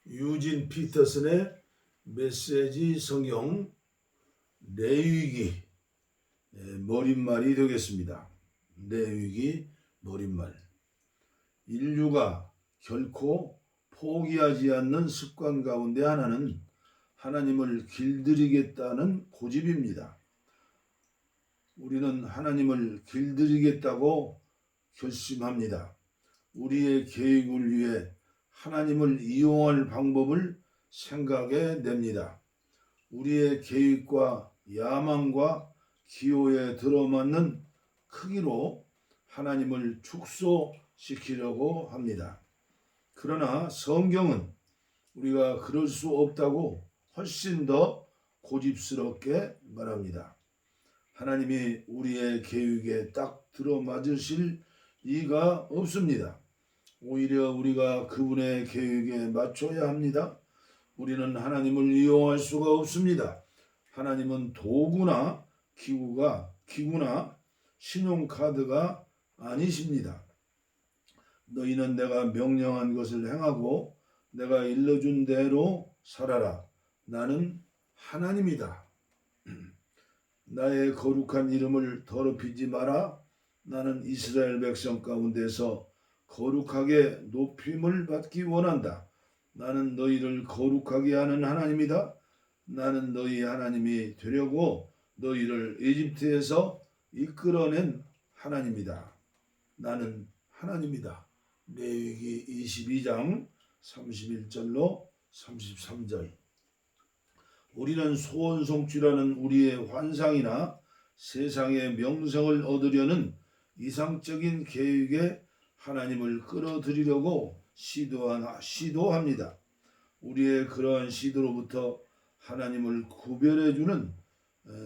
유진 피터슨의 메시지 성경 레위기 머릿말이 되겠습니다. 레위기 머릿말. 인류가 결코 포기하지 않는 습관 가운데 하나는 하나님을 길들이겠다는 고집입니다. 우리는 하나님을 길들이겠다고 결심합니다. 우리의 계획을 위해 하나님을 이용할 방법을 생각해 냅니다. 우리의 계획과 야망과 기호에 들어맞는 크기로 하나님을 축소시키려고 합니다. 그러나 성경은 우리가 그럴 수 없다고 훨씬 더 고집스럽게 말합니다. 하나님이 우리의 계획에 딱 들어맞으실 리가 없습니다. 오히려 우리가 그분의 계획에 맞춰야 합니다. 우리는 하나님을 이용할 수가 없습니다. 하나님은 도구나 기구나 신용카드가 아니십니다. 너희는 내가 명령한 것을 행하고 내가 일러준 대로 살아라. 나는 하나님이다. 나의 거룩한 이름을 더럽히지 마라. 나는 이스라엘 백성 가운데서 거룩하게 높임을 받기 원한다. 나는 너희를 거룩하게 하는 하나님이다. 나는 너희 하나님이 되려고 너희를 이집트에서 이끌어낸 하나님이다. 나는 하나님이다. 레위기 22장 31절로 33절. 우리는 소원성취라는 우리의 환상이나 세상의 명성을 얻으려는 이상적인 계획에 하나님을 끌어들이려고 시도합니다. 우리의 그러한 시도로부터 하나님을 구별해주는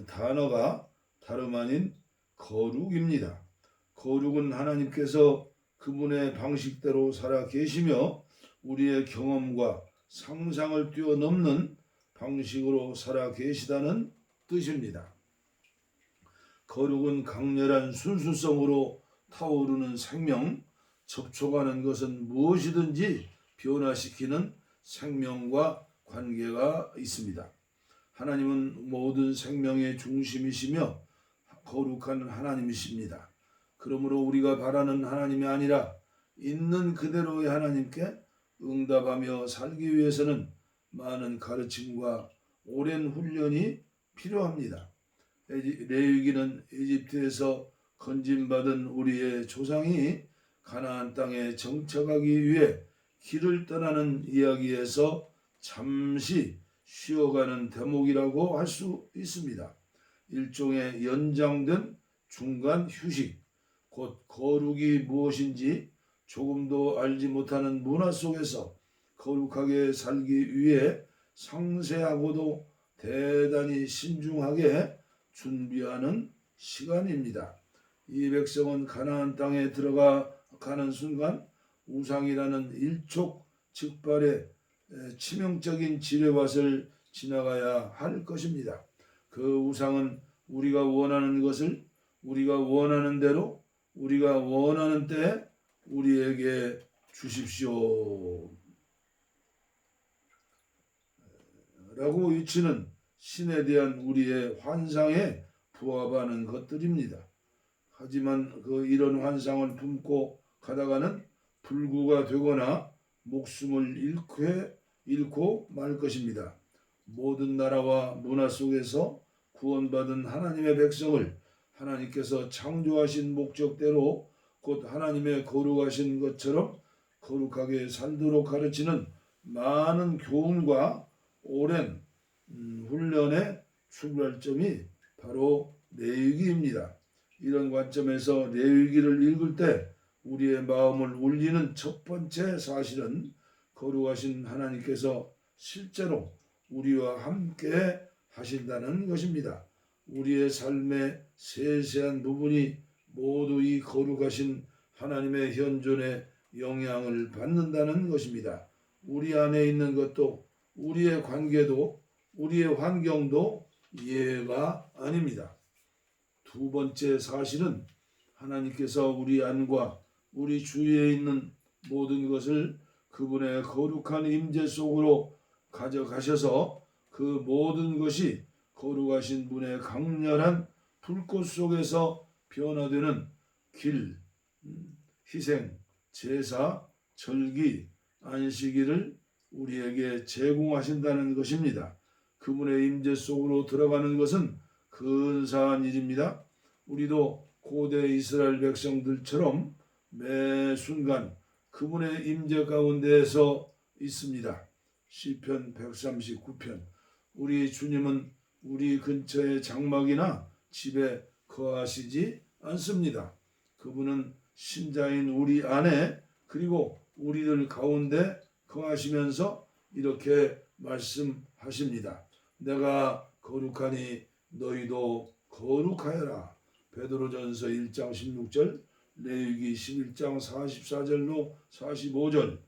단어가 다름 아닌 거룩입니다. 거룩은 하나님께서 그분의 방식대로 살아 계시며 우리의 경험과 상상을 뛰어넘는 방식으로 살아 계시다는 뜻입니다. 거룩은 강렬한 순수성으로 타오르는 생명, 접촉하는 것은 무엇이든지 변화시키는 생명과 관계가 있습니다. 하나님은 모든 생명의 중심이시며 거룩한 하나님이십니다. 그러므로 우리가 바라는 하나님이 아니라 있는 그대로의 하나님께 응답하며 살기 위해서는 많은 가르침과 오랜 훈련이 필요합니다. 레위기는 이집트에서 건진받은 우리의 조상이 가나안 땅에 정착하기 위해 길을 떠나는 이야기에서 잠시 쉬어가는 대목이라고 할 수 있습니다. 일종의 연장된 중간 휴식, 곧 거룩이 무엇인지 조금도 알지 못하는 문화 속에서 거룩하게 살기 위해 상세하고도 대단히 신중하게 준비하는 시간입니다. 이 백성은 가나안 땅에 들어가는 순간 우상이라는 일촉즉발의 치명적인 지뢰밭을 지나가야 할 것입니다. 그 우상은 우리가 원하는 것을 우리가 원하는 대로 우리가 원하는 때에 우리에게 주십시오 라고 외치는 신에 대한 우리의 환상에 부합하는 것들입니다. 하지만 이런 환상을 품고 가다가는 불구가 되거나 목숨을 잃고 말 것입니다. 모든 나라와 문화 속에서 구원받은 하나님의 백성을 하나님께서 창조하신 목적대로 곧 하나님의 거룩하신 것처럼 거룩하게 살도록 가르치는 많은 교훈과 오랜 훈련의 출발점이 바로 레위기입니다. 이런 관점에서 레위기를 읽을 때 우리의 마음을 울리는 첫 번째 사실은 거룩하신 하나님께서 실제로 우리와 함께 하신다는 것입니다. 우리의 삶의 세세한 부분이 모두 이 거룩하신 하나님의 현존에 영향을 받는다는 것입니다. 우리 안에 있는 것도 우리의 관계도 우리의 환경도 예외가 아닙니다. 두 번째 사실은 하나님께서 우리 안과 우리 주위에 있는 모든 것을 그 그분의 거룩한 임재 속으로 가져가셔서 그 모든 것이 거룩하신 분의 강렬한 불꽃 속에서 변화되는 길, 희생, 제사, 절기, 안식일을 우리에게 제공하신다는 것입니다. 그분의 임재 속으로 들어가는 것은 근사한 일입니다. 우리도 고대 이스라엘 백성들처럼 매 순간 그분의 임재 가운데에서 있습니다. 시편 139편. 우리 주님은 우리 근처의 장막이나 집에 거하시지 않습니다. 그분은 신자인 우리 안에 그리고 우리들 가운데 거하시면서 이렇게 말씀하십니다. 내가 거룩하니 너희도 거룩하여라. 베드로전서 1장 16절, 레위기 11장 44절로 45절,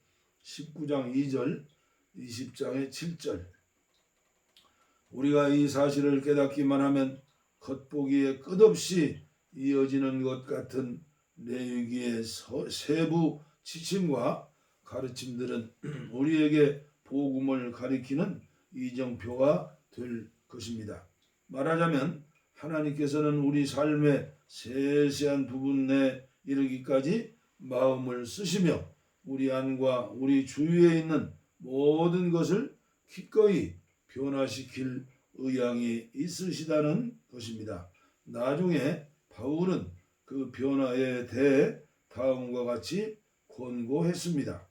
19장 2절, 20장의 7절. 우리가 이 사실을 깨닫기만 하면 겉보기에 끝없이 이어지는 것 같은 레위기의 세부 지침과 가르침들은 우리에게 복음을 가리키는 이정표가 될 것입니다. 말하자면 하나님께서는 우리 삶의 세세한 부분에 이르기까지 마음을 쓰시며 우리 안과 우리 주위에 있는 모든 것을 기꺼이 변화시킬 의향이 있으시다는 것입니다. 나중에 바울은 그 변화에 대해 다음과 같이 권고했습니다.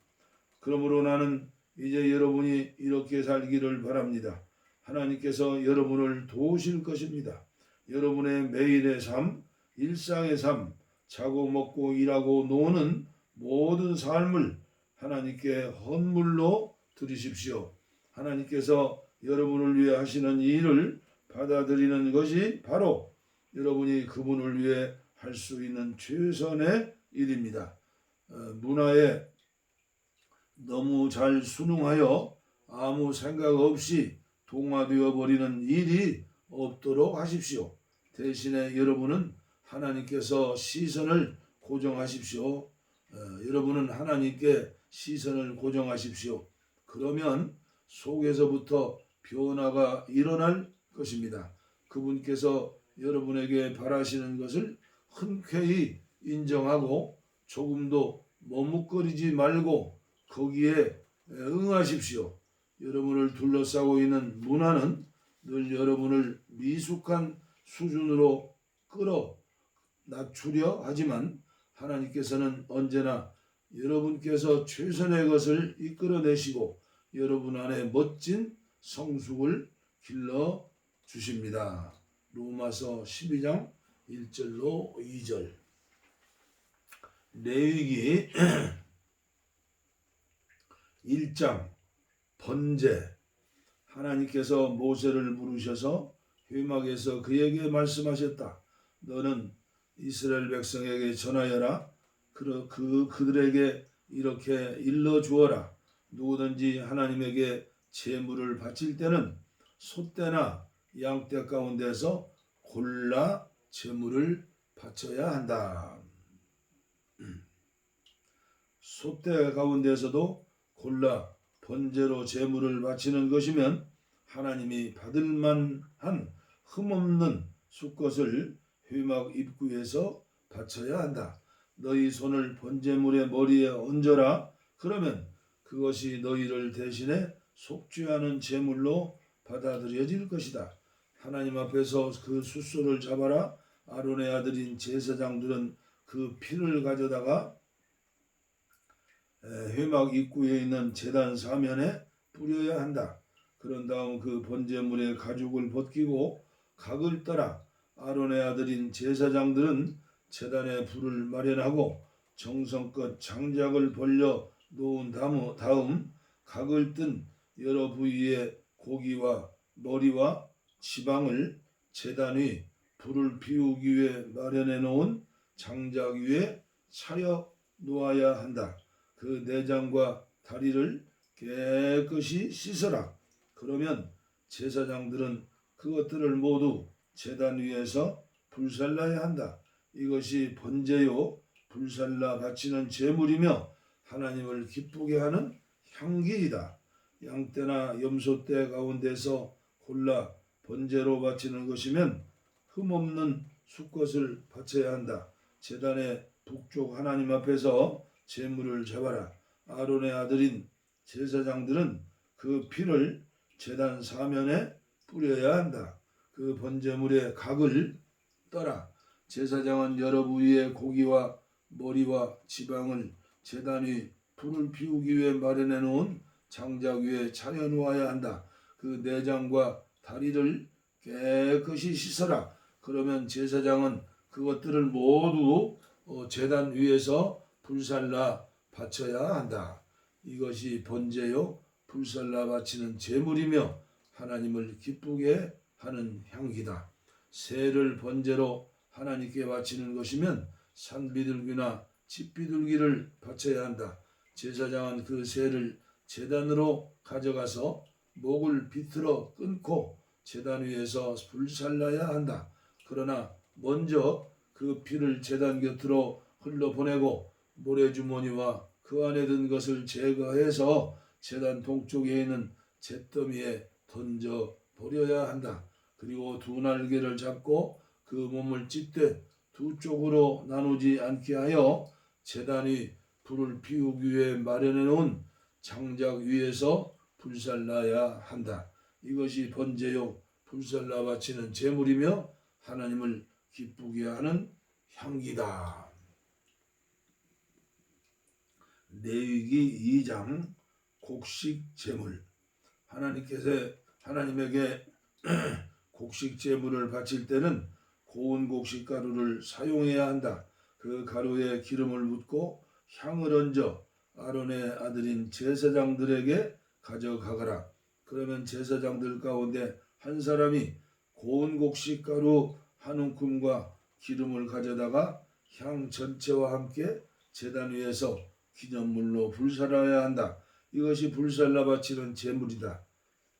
그러므로 나는 이제 여러분이 이렇게 살기를 바랍니다. 하나님께서 여러분을 도우실 것입니다. 여러분의 매일의 삶, 일상의 삶, 자고 먹고 일하고 노는 모든 삶을 하나님께 헌물로 드리십시오. 하나님께서 여러분을 위해 하시는 일을 받아들이는 것이 바로 여러분이 그분을 위해 할 수 있는 최선의 일입니다. 문화에 너무 잘 순응하여 아무 생각 없이 동화되어 버리는 일이 없도록 하십시오. 대신에 여러분은 하나님께서 시선을 고정하십시오. 여러분은 하나님께 시선을 고정하십시오. 그러면 속에서부터 변화가 일어날 것입니다. 그분께서 여러분에게 바라시는 것을 흔쾌히 인정하고 조금도 머뭇거리지 말고 거기에 응하십시오. 여러분을 둘러싸고 있는 문화는 늘 여러분을 미숙한 수준으로 끌어 낮추려 하지만 하나님께서는 언제나 여러분께서 최선의 것을 이끌어내시고 여러분 안에 멋진 성숙을 길러 주십니다. 로마서 12장 1절로 2절. 레위기 1장 번제. 하나님께서 모세를 부르셔서 회막에서 그에게 말씀하셨다. 너는 이스라엘 백성에게 전하여라. 그들에게 이렇게 일러주어라. 누구든지 하나님에게 제물을 바칠 때는 소떼나 양떼 가운데서 골라 제물을 바쳐야 한다. 소떼 가운데서도 골라 번제로 제물을 바치는 것이면 하나님이 받을 만한 흠없는 수컷을 회막 입구에서 바쳐야 한다. 너희 손을 번제물의 머리에 얹어라. 그러면 그것이 너희를 대신에 속죄하는 제물로 받아들여질 것이다. 하나님 앞에서 그 숫소를 잡아라. 아론의 아들인 제사장들은 그 피를 가져다가 회막 입구에 있는 제단 사면에 뿌려야 한다. 그런 다음 그 번제물의 가죽을 벗기고 각을 따라 아론의 아들인 제사장들은 제단에 불을 마련하고 정성껏 장작을 벌려 놓은 다음 각을 뜬 여러 부위의 고기와 머리와 지방을 제단 위 불을 피우기 위해 마련해 놓은 장작 위에 차려 놓아야 한다. 그 내장과 다리를 깨끗이 씻어라. 그러면 제사장들은 그것들을 모두 제단 위에서 불살라야 한다. 이것이 번제요 불살라 바치는 제물이며 하나님을 기쁘게 하는 향기이다. 양떼나 염소떼 가운데서 골라 번제로 바치는 것이면 흠없는 수것을 바쳐야 한다. 제단의 북쪽 하나님 앞에서 제물을 잡아라. 아론의 아들인 제사장들은 그 피를 제단 사면에 뿌려야 한다. 그 번제물의 각을 떠라. 제사장은 여러 부위의 고기와 머리와 지방을 제단 위 불을 피우기 위해 마련해 놓은 장작 위에 차려 놓아야 한다. 그 내장과 다리를 깨끗이 씻어라. 그러면 제사장은 그것들을 모두 제단 위에서 불살라 바쳐야 한다. 이것이 번제요 불살라 바치는 제물이며 하나님을 기쁘게 하는 향기다. 새를 번제로 하나님께 바치는 것이면 산비둘기나 집비둘기를 바쳐야 한다. 제사장은 그 새를 제단으로 가져가서 목을 비틀어 끊고 제단 위에서 불살라야 한다. 그러나 먼저 그 피를 제단 곁으로 흘러보내고 모래주머니와 그 안에 든 것을 제거해서 제단 동쪽에 있는 잿더미에 던져 버려야 한다. 그리고 두 날개를 잡고 그 몸을 찢되 두 쪽으로 나누지 않게 하여 제단이 불을 피우기 위해 마련해 놓은 장작 위에서 불살라야 한다. 이것이 번제요 불살라 바치는 제물이며 하나님을 기쁘게 하는 향기다. 레위기 2장 곡식 제물. 하나님에게 곡식 제물을 바칠 때는 고운 곡식 가루를 사용해야 한다. 그 가루에 기름을 붓고 향을 얹어 아론의 아들인 제사장들에게 가져가거라. 그러면 제사장들 가운데 한 사람이 고운 곡식 가루 한 움큼과 기름을 가져다가 향 전체와 함께 제단 위에서 기념물로 불살라야 한다. 이것이 불살라 바치는 제물이다.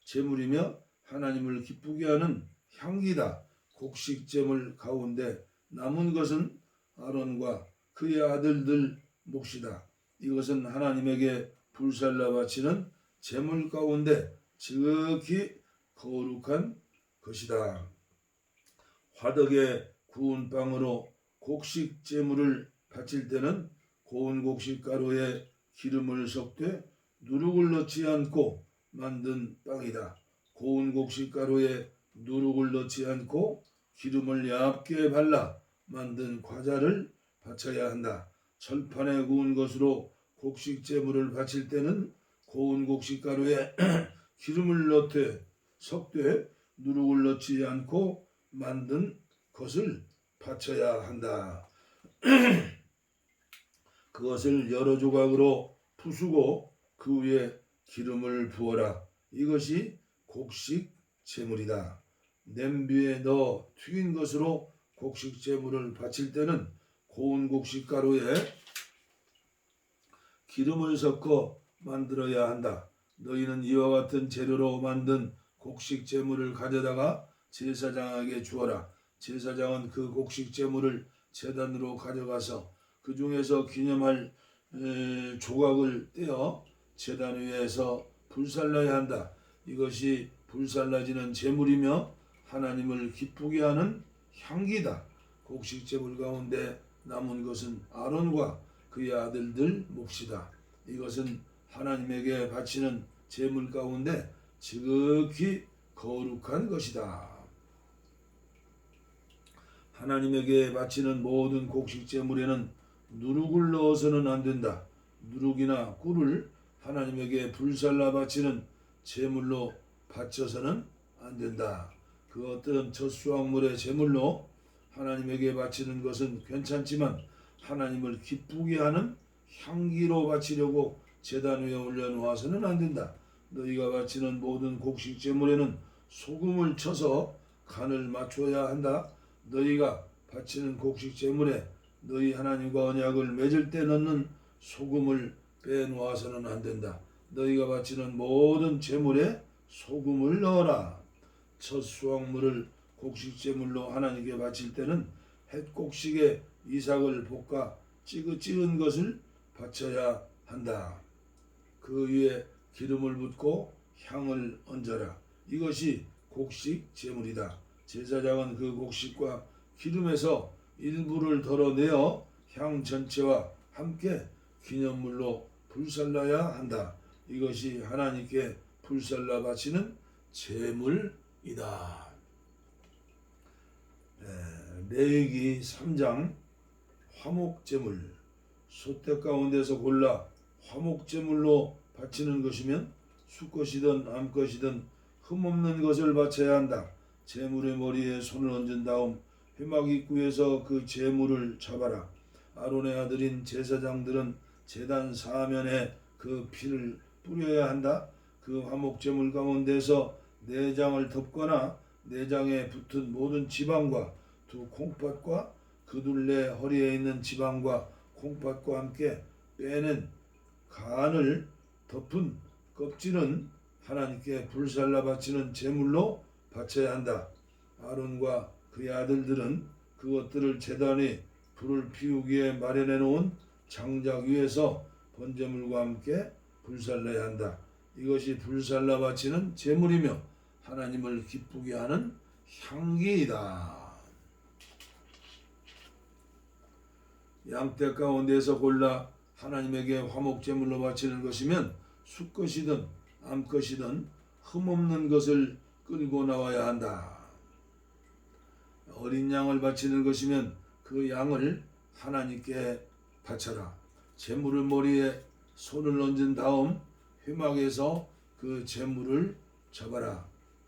제물이며 하나님을 기쁘게 하는 향기다. 곡식 제물 가운데 남은 것은 아론과 그의 아들들 몫이다. 이것은 하나님에게 불살라 바치는 제물 가운데 지극히 거룩한 것이다. 화덕에 구운 빵으로 곡식 제물을 바칠 때는 고운 곡식 가루에 기름을 섞되 누룩을 넣지 않고 만든 빵이다. 고운 곡식 가루에 누룩을 넣지 않고 기름을 얇게 발라 만든 과자를 바쳐야 한다. 철판에 구운 것으로 곡식 제물을 바칠 때는 고운 곡식 가루에 기름을 넣되 섞되 누룩을 넣지 않고 만든 것을 바쳐야 한다. 그것을 여러 조각으로 부수고 그 위에 기름을 부어라. 이것이 곡식 제물이다. 냄비에 넣어 튀긴 것으로 곡식 제물을 바칠 때는 고운 곡식 가루에 기름을 섞어 만들어야 한다. 너희는 이와 같은 재료로 만든 곡식 제물을 가져다가 제사장에게 주어라. 제사장은 그 곡식 제물을 제단으로 가져가서 그 중에서 기념할 조각을 떼어 제단 위에서 불살라야 한다. 이것이 불살라지는 제물이며 하나님을 기쁘게 하는 향기다. 곡식 제물 가운데 남은 것은 아론과 그의 아들들 몫이다. 이것은 하나님에게 바치는 제물 가운데 지극히 거룩한 것이다. 하나님에게 바치는 모든 곡식 제물에는 누룩을 넣어서는 안 된다. 누룩이나 꿀을 하나님에게 불살라 바치는 제물로 바쳐서는 안 된다. 그 어떤 젖수확물의 제물로 하나님에게 바치는 것은 괜찮지만 하나님을 기쁘게 하는 향기로 바치려고 제단 위에 올려놓아서는 안 된다. 너희가 바치는 모든 곡식 제물에는 소금을 쳐서 간을 맞춰야 한다. 너희가 바치는 곡식 제물에 너희 하나님과 언약을 맺을 때 넣는 소금을 빼놓아서는 안 된다. 너희가 바치는 모든 제물에 소금을 넣어라. 첫 수확물을 곡식 제물로 하나님께 바칠 때는 햇곡식에 이삭을 볶아 찌은 것을 바쳐야 한다. 그 위에 기름을 붓고 향을 얹어라. 이것이 곡식 제물이다. 제사장은 그 곡식과 기름에서 일부를 덜어내어 향 전체와 함께 기념물로 불살라야 한다. 이것이 하나님께 불살라 바치는 제물이다. 레위기 3장 화목제물. 소떼 가운데서 골라 화목제물로 바치는 것이면 수것이든 암것이든 흠없는 것을 바쳐야 한다. 제물의 머리에 손을 얹은 다음 회막 입구에서 그 제물을 잡아라. 아론의 아들인 제사장들은 제단 사면에 그 피를 뿌려야 한다. 그 화목제물 가운데서 내장을 덮거나 내장에 붙은 모든 지방과 두 콩팥과 그 둘레 허리에 있는 지방과 콩팥과 함께 빼낸 간을 덮은 껍질은 하나님께 불살라 바치는 제물로 바쳐야 한다. 아론과 그의 아들들은 그것들을 제단 위 불을 피우기에 마련해 놓은 장작 위에서 번제물과 함께 불살라야 한다. 이것이 불살라 바치는 제물이며 하나님을 기쁘게 하는 향기이다. 양떼 가운데서 골라 하나님에게 화목제물로 바치는 것이면 수것이든 암것이든 흠없는 것을 끌고 나와야 한다. 어린 양을 바치는 것이면 그 양을 하나님께 바쳐라. 제물을 머리에 손을 얹은 다음 회막에서 그 제물을 잡아라.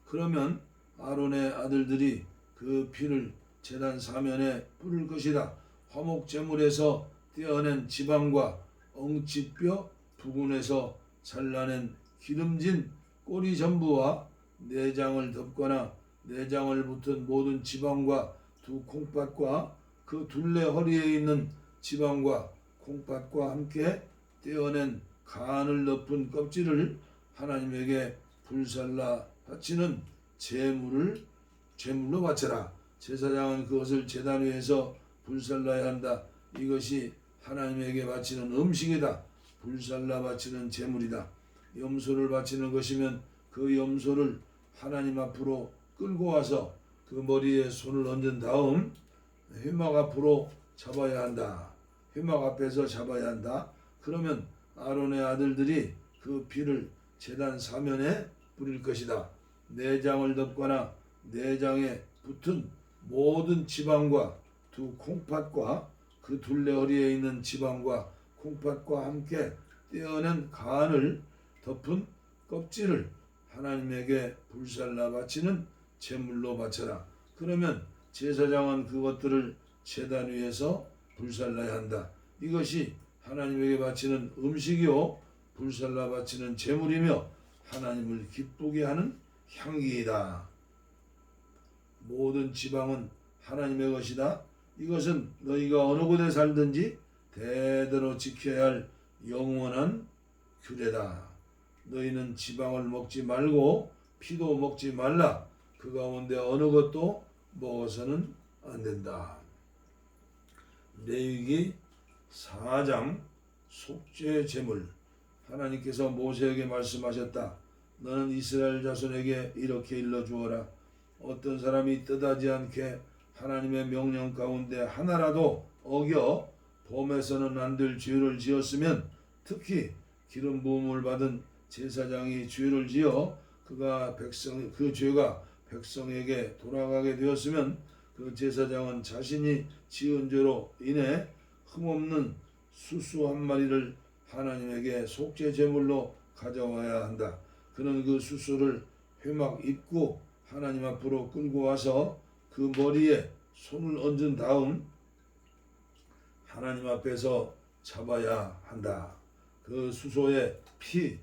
그러면 아론의 아들들이 그 피를 제단 사면에 뿌릴 것이다. 화목 제물에서 떼어낸 지방과 엉치뼈 부분에서 잘라낸 기름진 꼬리 전부와 내장을 덮거나 내장을 붙은 모든 지방과 두 콩팥과 그 둘레 허리에 있는 지방과 콩팥과 함께 떼어낸 간을 덮은 껍질을 하나님에게 불살라 바치는 제물로 바쳐라. 제사장은 그것을 제단 위에서 불살라야 한다. 이것이 하나님에게 바치는 음식이다. 불살라 바치는 제물이다. 염소를 바치는 것이면 그 염소를 하나님 앞으로 끌고 와서 그 머리에 손을 얹은 다음 회막 앞으로 잡아야 한다. 회막 앞에서 잡아야 한다. 그러면 아론의 아들들이 그 피를 제단 사면에 뿌릴 것이다. 내장을 덮거나 내장에 붙은 모든 지방과 두 콩팥과 그 둘레 허리에 있는 지방과 콩팥과 함께 떼어낸 간을 덮은 껍질을 하나님에게 불살라 바치는 제물로 바쳐라. 그러면 제사장은 그것들을 제단 위에서 불살라야 한다. 이것이 하나님에게 바치는 음식이요 불살라 바치는 제물이며 하나님을 기쁘게 하는 향기이다. 모든 지방은 하나님의 것이다. 이것은 너희가 어느 곳에 살든지 대대로 지켜야 할 영원한 규례다. 너희는 지방을 먹지 말고 피도 먹지 말라. 그 가운데 어느 것도 먹어서는 안 된다. 레위기 4장 속죄 제물. 하나님께서 모세에게 말씀하셨다. 너는 이스라엘 자손에게 이렇게 일러주어라. 어떤 사람이 뜻하지 않게 하나님의 명령 가운데 하나라도 어겨 범해서는 안 될 죄를 지었으면, 특히 기름 부음을 받은 제사장이 죄를 지어 그 죄가 백성에게 돌아가게 되었으면 그 제사장은 자신이 지은 죄로 인해 흠없는 수수 한 마리를 하나님에게 속죄 제물로 가져와야 한다. 그는 그 수수를 회막 입구 하나님 앞으로 끌고 와서 그 머리에 손을 얹은 다음 하나님 앞에서 잡아야 한다. 그 수소의 피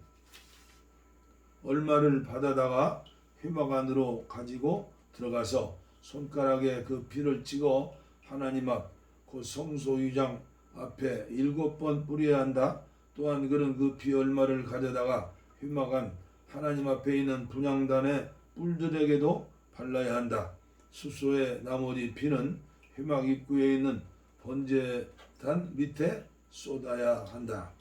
얼마를 받아다가 회막 안으로 가지고 들어가서 손가락에 그 피를 찍어 하나님 앞 그 성소유장 앞에 7번 뿌려야 한다. 또한 그는 그 피 얼마를 가져다가 회막 안 하나님 앞에 있는 분향단의 뿔들에게도 발라야 한다. 수소의 나머지 피는 회막 입구에 있는 번제단 밑에 쏟아야 한다.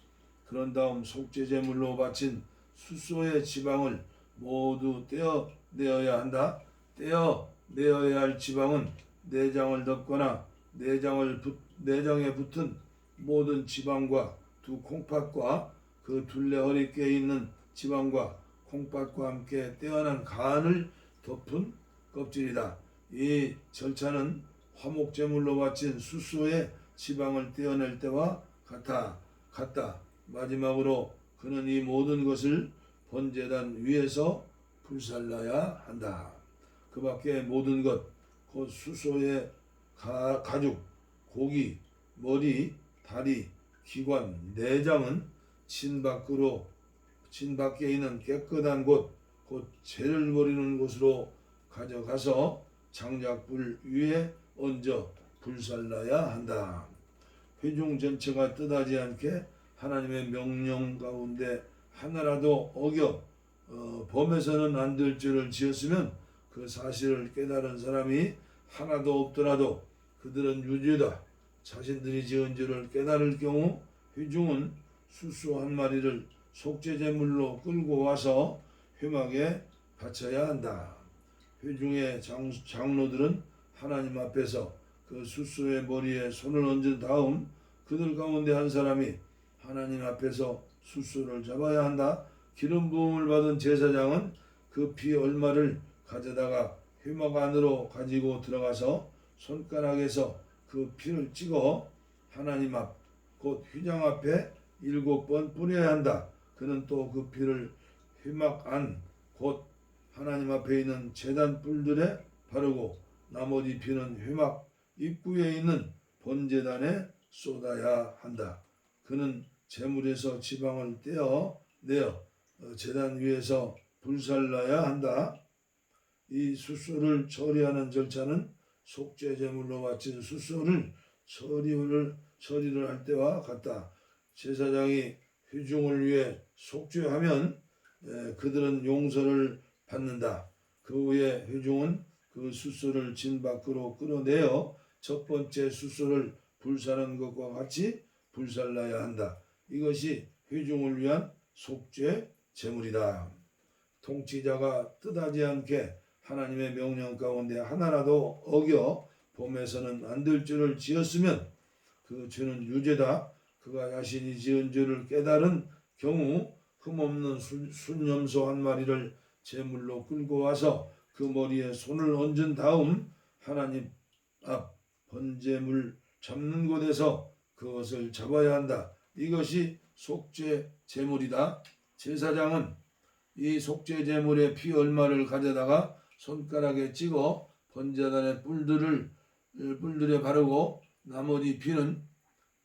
그런 다음 속죄제물로 바친 숫소의 지방을 모두 떼어내어야 한다. 떼어내어야 할 지방은 내장을 덮거나 내장에 붙은 모든 지방과 두 콩팥과 그 둘레 허리께에 있는 지방과 콩팥과 함께 떼어난 간을 덮은 껍질이다. 이 절차는 화목제물로 바친 숫소의 지방을 떼어낼 때와 같다. 마지막으로 그는 이 모든 것을 번제단 위에서 불살라야 한다. 그 밖에 모든 것, 곧 숫소의 가죽, 고기, 머리, 다리, 기관, 내장은 진 밖에 있는 깨끗한 곳, 곧 죄를 버리는 곳으로 가져가서 장작불 위에 얹어 불살라야 한다. 회중 전체가 뜻하지 않게 하나님의 명령 가운데 하나라도 어겨 범해서는 안 될 죄를 지었으면 그 사실을 깨달은 사람이 하나도 없더라도 그들은 유죄다. 자신들이 지은 죄를 깨달을 경우 회중은 숫소 한 마리를 속죄제물로 끌고 와서 회막에 바쳐야 한다. 회중의 장로들은 하나님 앞에서 그 숫소의 머리에 손을 얹은 다음 그들 가운데 한 사람이 하나님 앞에서 숫소를 잡아야 한다. 기름 부음을 받은 제사장은 그 피 얼마를 가져다가 회막 안으로 가지고 들어가서 손가락에서 그 피를 찍어 하나님 앞, 곧 휘장 앞에 7번 뿌려야 한다. 그는 또 그 피를 회막 안, 곧 하나님 앞에 있는 제단 뿔들에 바르고 나머지 피는 회막 입구에 있는 번제단에 쏟아야 한다. 그는 제물에서 지방을 떼어내어 제단 위에서 불살라야 한다. 이 숫소를 처리하는 절차는 속죄제물로 바친 숫소를 처리를 할 때와 같다. 제사장이 회중을 위해 속죄하면 그들은 용서를 받는다. 그 후에 회중은 그 숫소를 진 밖으로 끌어내어 첫 번째 숫소를 불사는 것과 같이 불살라야 한다. 이것이 회중을 위한 속죄 제물이다. 통치자가 뜻하지 않게 하나님의 명령 가운데 하나라도 어겨 범해서는 안 될 죄를 지었으면 그 죄는 유죄다. 그가 자신이 지은 죄를 깨달은 경우 흠없는 순염소 한 마리를 제물로 끌고 와서 그 머리에 손을 얹은 다음 하나님 앞 번제물 잡는 곳에서 그것을 잡아야 한다. 이것이 속죄 제물이다. 제사장은 이 속죄 제물의 피 얼마를 가져다가 손가락에 찍어 번제단의 뿔들에 바르고 나머지 피는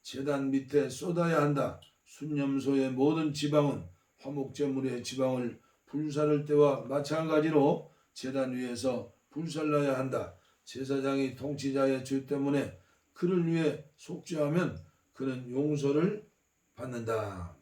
제단 밑에 쏟아야 한다. 순염소의 모든 지방은 화목제물의 지방을 불사를 때와 마찬가지로 제단 위에서 불살라야 한다. 제사장이 통치자의 죄 때문에 그를 위해 속죄하면 그는 용서를 받는다.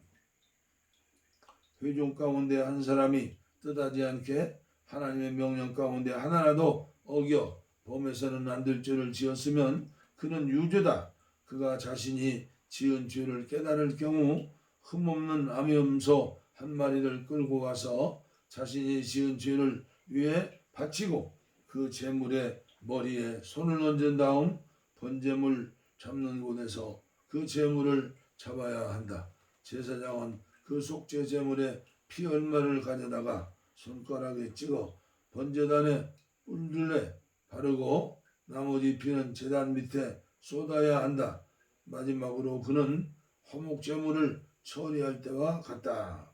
회중 가운데 한 사람이 뜻하지 않게 하나님의 명령 가운데 하나라도 어겨 범해서는 안 될 죄를 지었으면 그는 유죄다. 그가 자신이 지은 죄를 깨달을 경우 흠없는 암염소 한 마리를 끌고 와서 자신이 지은 죄를 위해 바치고 그 제물의 머리에 손을 얹은 다음 번제물 잡는 곳에서 그 제물을 잡아야 한다. 제사장은 그 속죄 제물의 피 얼마를 가져다가 손가락에 찍어 번제단의 뿔들에 바르고 나머지 피는 제단 밑에 쏟아야 한다. 마지막으로 그는 화목 제물을 처리할 때와 같다.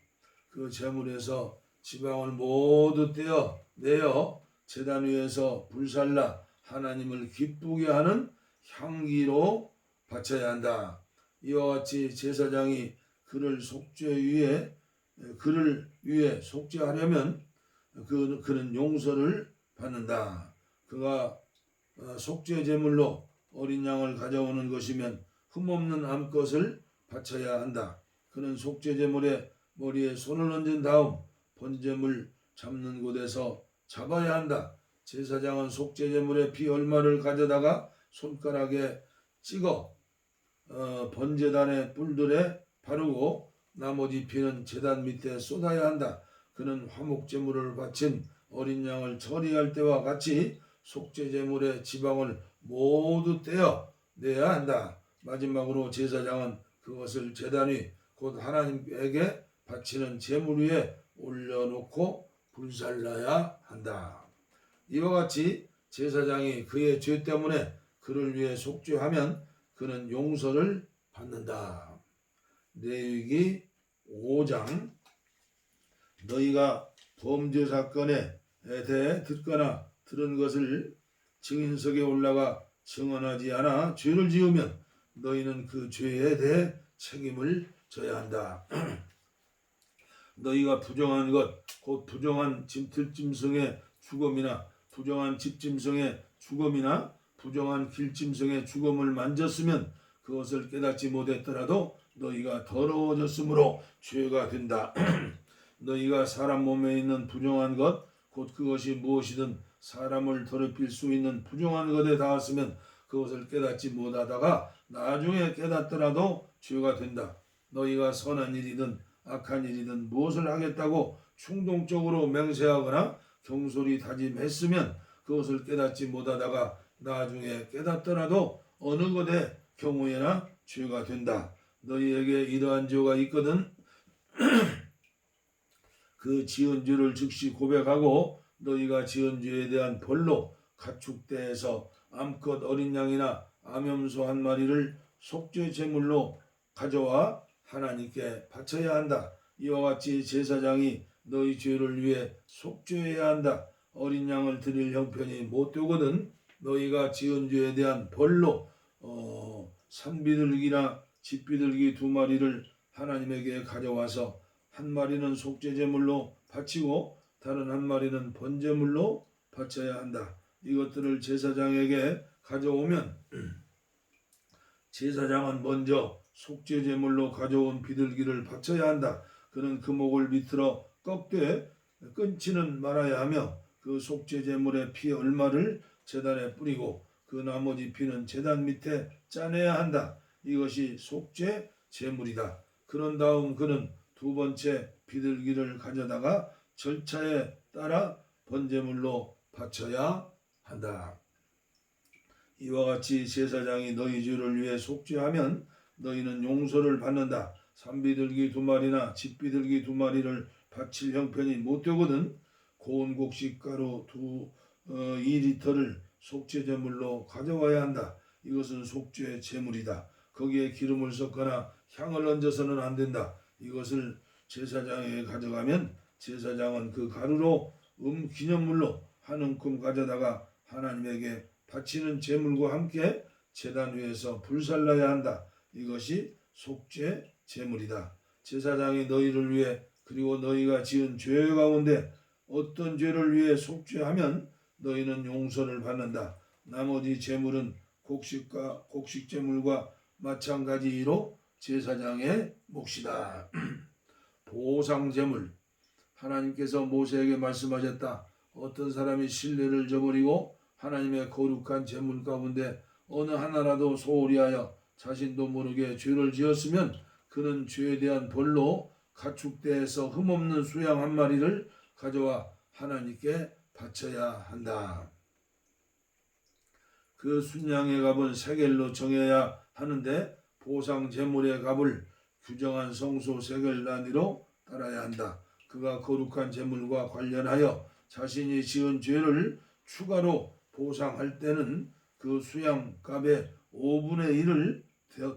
그 제물에서 지방을 모두 떼어내어 제단 위에서 불살라 하나님을 기쁘게 하는 향기로 바쳐야 한다. 이와 같이 제사장이 그를 위해 속죄하려면 그는 용서를 받는다. 그가 속죄 제물로 어린 양을 가져오는 것이면 흠없는 암것을 바쳐야 한다. 그는 속죄 제물의 머리에 손을 얹은 다음 번제물 잡는 곳에서 잡아야 한다. 제사장은 속죄 제물의 피 얼마를 가져다가 손가락에 찍어 번제단의 뿔들에 바르고 나머지 피는 제단 밑에 쏟아야 한다. 그는 화목제물을 바친 어린 양을 처리할 때와 같이 속죄제물의 지방을 모두 떼어 내야 한다. 마지막으로 제사장은 그것을 제단 위 곧 하나님에게 바치는 제물 위에 올려놓고 불살라야 한다. 이와 같이 제사장이 그의 죄 때문에 그를 위해 속죄하면 그는 용서를 받는다. 레위기 5장. 너희가 범죄 사건에 대해 듣거나 들은 것을 증인석에 올라가 증언하지 않아 죄를 지으면 너희는 그 죄에 대해 책임을 져야 한다. 너희가 부정한 것, 곧 부정한 들짐승의 죽음이나 부정한 집짐승의 죽음이나 부정한 길짐승의 죽음을 만졌으면 그것을 깨닫지 못했더라도 너희가 더러워졌으므로 죄가 된다. 너희가 사람 몸에 있는 부정한 것, 곧 그것이 무엇이든 사람을 더럽힐 수 있는 부정한 것에 닿았으면 그것을 깨닫지 못하다가 나중에 깨닫더라도 죄가 된다. 너희가 선한 일이든 악한 일이든 무엇을 하겠다고 충동적으로 맹세하거나 경솔히 다짐했으면 그것을 깨닫지 못하다가 나중에 깨닫더라도 어느 것의 경우에나 죄가 된다. 너희에게 이러한 죄가 있거든 그 지은 죄를 즉시 고백하고 너희가 지은 죄에 대한 벌로 가축대에서 암컷 어린 양이나 암염소 한 마리를 속죄 제물로 가져와 하나님께 바쳐야 한다. 이와 같이 제사장이 너희 죄를 위해 속죄해야 한다. 어린 양을 드릴 형편이 못 되거든 너희가 지은 죄에 대한 벌로 산비둘기나 집비둘기 2마리를 하나님에게 가져와서 한 마리는 속죄제물로 바치고 다른 한 마리는 번제물로 바쳐야 한다. 이것들을 제사장에게 가져오면 제사장은 먼저 속죄제물로 가져온 비둘기를 바쳐야 한다. 그는 그 목을 밑으로 꺾되 끊지는 말아야 하며 그 속죄제물의 피 얼마를 제단에 뿌리고 그 나머지 피는 제단 밑에 짜내야 한다. 이것이 속죄제물이다. 그런 다음 그는 2번째 비둘기를 가져다가 절차에 따라 번제물로 바쳐야 한다. 이와 같이 제사장이 너희 죄를 위해 속죄하면 너희는 용서를 받는다. 산비둘기 2마리나 집비둘기 2마리를 바칠 형편이 못 되거든 고운 곡식가루 2리터를 속죄제물로 가져와야 한다. 이것은 속죄 제물이다. 거기에 기름을 섞거나 향을 얹어서는 안 된다. 이것을 제사장에게 가져가면 제사장은 그 가루로 기념물로 한 움큼 가져다가 하나님에게 바치는 제물과 함께 제단 위에서 불살라야 한다. 이것이 속죄 제물이다. 제사장이 너희를 위해 그리고 너희가 지은 죄 가운데 어떤 죄를 위해 속죄하면 너희는 용서를 받는다. 나머지 제물은 곡식제물과 마찬가지로 제사장의 몫이다. 보상제물. 하나님께서 모세에게 말씀하셨다. 어떤 사람이 신뢰를 저버리고 하나님의 거룩한 제물 가운데 어느 하나라도 소홀히 하여 자신도 모르게 죄를 지었으면 그는 죄에 대한 벌로 가축대에서 흠없는 수양 한 마리를 가져와 하나님께 바쳐야 한다. 그 순양의 값은 세겔로 정해야 하는데 보상 제물의 값을 규정한 성소 세겔 단위로 따라야 한다. 그가 거룩한 제물과 관련하여 자신이 지은 죄를 추가로 보상할 때는 그 수양값의 5분의 1을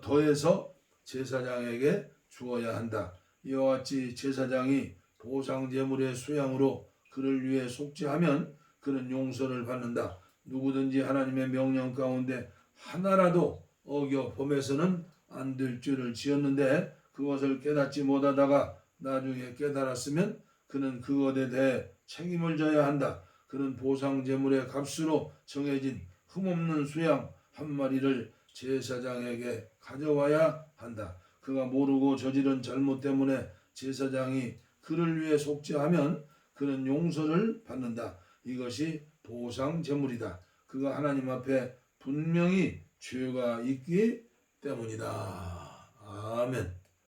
더해서 제사장에게 주어야 한다. 이와 같이 제사장이 보상 제물의 수양으로 그를 위해 속죄하면 그는 용서를 받는다. 누구든지 하나님의 명령 가운데 하나라도 어겨 범해서는 안 될 죄를 지었는데 그것을 깨닫지 못하다가 나중에 깨달았으면 그는 그것에 대해 책임을 져야 한다. 그는 보상 제물의 값으로 정해진 흠없는 수양 한 마리를 제사장에게 가져와야 한다. 그가 모르고 저지른 잘못 때문에 제사장이 그를 위해 속죄하면 그는 용서를 받는다. 이것이 보상 제물이다. 그가 하나님 앞에 분명히 죄가 있기 때문이다. 아멘.